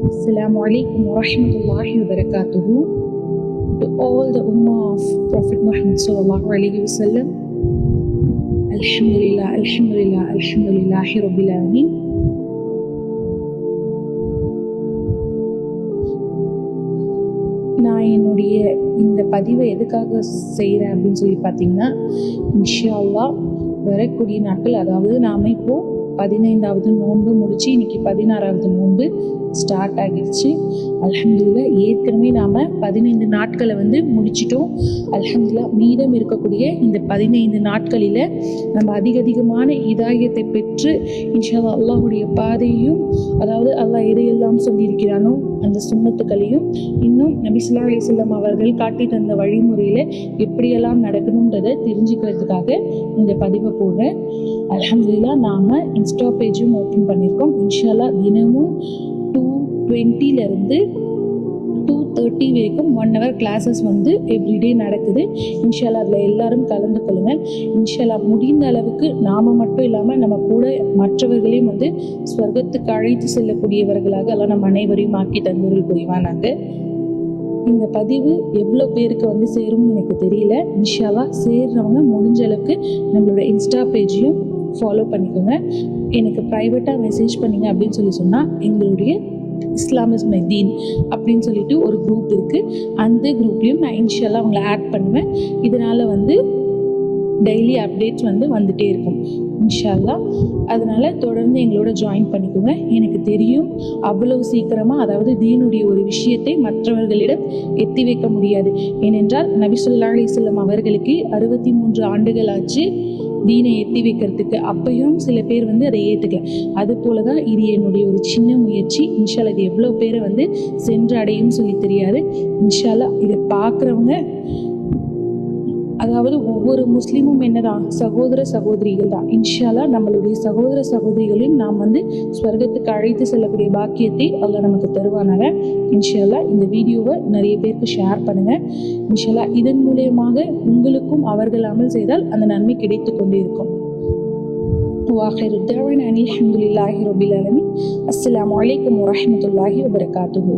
Assalamu alaikum wa rahmatullahi wa barakatuhu. To all the ummah of Prophet Muhammad sallallahu alaihi wasallam, Alhamdulillah, Alhamdulillah, Alhamdulillahi Rabbil Alameen. நான் என்னுடைய இந்த பதிவை எதுக்காக செய்கிறேன் அப்படின்னு சொல்லி பார்த்தீங்கன்னா, இன்ஷா அல்லாஹ் வரக்கூடிய நாட்கள், அதாவது நாம் இப்போ 15வது நோன்பு முடிச்சு இன்னைக்கு 16வது நோன்பு ஸ்டார்ட் ஆகிடுச்சு. அல்ஹம்துலில்லாஹ் ஏற்கனவே நாம் 15 நாட்களை முடிச்சிட்டோம். அல்ஹம்துலில்லாஹ் மீதம் இருக்கக்கூடிய இந்த 15 நாட்களில் நம்ம அதிகமான இதாயத்தை பெற்று இன்ஷா அல்லாஹ் அல்லாஹுடைய பாதையும், அதாவது அல்லாஹ் எதையெல்லாம் சொல்லியிருக்கிறானோ அந்த சுன்னத்துக்களையும், இன்னும் நபி ஸல்லல்லாஹு அலைஹி வஸல்லம் அவர்கள் காட்டி தந்த வழிமுறையில் எப்படியெல்லாம் நடக்கணுன்றதை தெரிஞ்சுக்கிறதுக்காக இந்த பதிவை போடுறேன். அல்ஹம்துலில்லாஹ் நாம் இன்ஸ்டா பேஜும் ஓப்பன் பண்ணியிருக்கோம். இன்ஷா அல்லாஹ் தினமும் 2:20 2:30 வரைக்கும் 1 hour கிளாஸஸ் எவ்ரிடே நடக்குது. இன்ஷா அல்லாஹ் அதில் எல்லாரும் கலந்து கொள்ளுங்கள். இன்ஷா அல்லாஹ் முடிந்த அளவுக்கு நாம் மட்டும் இல்லாமல் நம்ம கூட மற்றவர்களையும் ஸ்வர்க்கத்துக்கு அழைத்து செல்லக்கூடியவர்களாக எல்லாம் நம்ம அனைவரையும் ஆக்கி தந்தவர்கள் புரிவானாங்க. இந்த பதிவு எவ்வளோ பேருக்கு சேரும்னு எனக்கு தெரியல. இன்ஷா அல்லாஹ் சேர்றவங்க முடிஞ்ச அளவுக்கு நம்மளோட இன்ஸ்டா பேஜையும் ஃபாலோ பண்ணிக்கோங்க. எனக்கு ப்ரைவேட்டாக மெசேஜ் பண்ணிங்க அப்படின்னு சொன்னால் எங்களுடைய இஸ்லாம் இஸ் மை தீன் அப்படின்னு சொல்லிட்டு ஒரு குரூப் இருக்குது. அந்த குரூப்லேயும் நான் இன்ஷா அல்லாஹ் அவங்கள ஆட் பண்ணுவேன். இதனால் டெய்லி அப்டேட்ஸ் வந்துட்டே இருக்கும் இன்ஷா அல்லாஹ். அதனால் தொடர்ந்து எங்களோட ஜாயின் பண்ணிக்கோங்க. எனக்கு தெரியும் அவ்வளவு சீக்கிரமாக, அதாவது தீனுடைய ஒரு விஷயத்தை மற்றவர்களிடம் எத்தி வைக்க முடியாது. ஏனென்றால் நபி ஸல்லல்லாஹு அலைஹி வஸல்லம் அவர்களுக்கு 63 ஆண்டுகள் ஆச்சு தீனை எத்தி வைக்கிறதுக்கு. அப்பையும் சில பேர் அதை ஏற்றுக்கல. அது போல தான் இது என்னுடைய ஒரு சின்ன முயற்சி. இன்ஷா அல்லாஹ் இது எவ்வளோ பேரை சென்று அடையும் சொல்லி தெரியாது. இன்ஷா அல்லாஹ் இதை பார்க்குறவங்க, அதாவது ஒவ்வொரு முஸ்லீமும் என்னதான் சகோதர சகோதரிகள் தான். இன்ஷா அல்லாஹ் நம்மளுடைய சகோதர சகோதரிகளையும் நாம் ஸ்வர்க்கத்துக்கு அழைத்து செல்லக்கூடிய பாக்கியத்தை அல்லாஹ் நமக்கு தருவானாங்க. இன்ஷா அல்லாஹ் இந்த வீடியோவை நிறைய பேருக்கு ஷேர் பண்ணுங்கள். இன்ஷா அல்லாஹ் இதன் மூலமாக உங்களுக்கும் அவர்கள் அமல் செய்தால் அந்த நன்மை கிடைத்து கொண்டே இருக்கும். வாஹிரு தஅவானா அனில் ஹம்துலில்லாஹி ரப்பில் ஆலமீன். அஸ்ஸலாமு அலைக்கும் வரஹ்மத்துல்லாஹி வபரகாத்துஹு.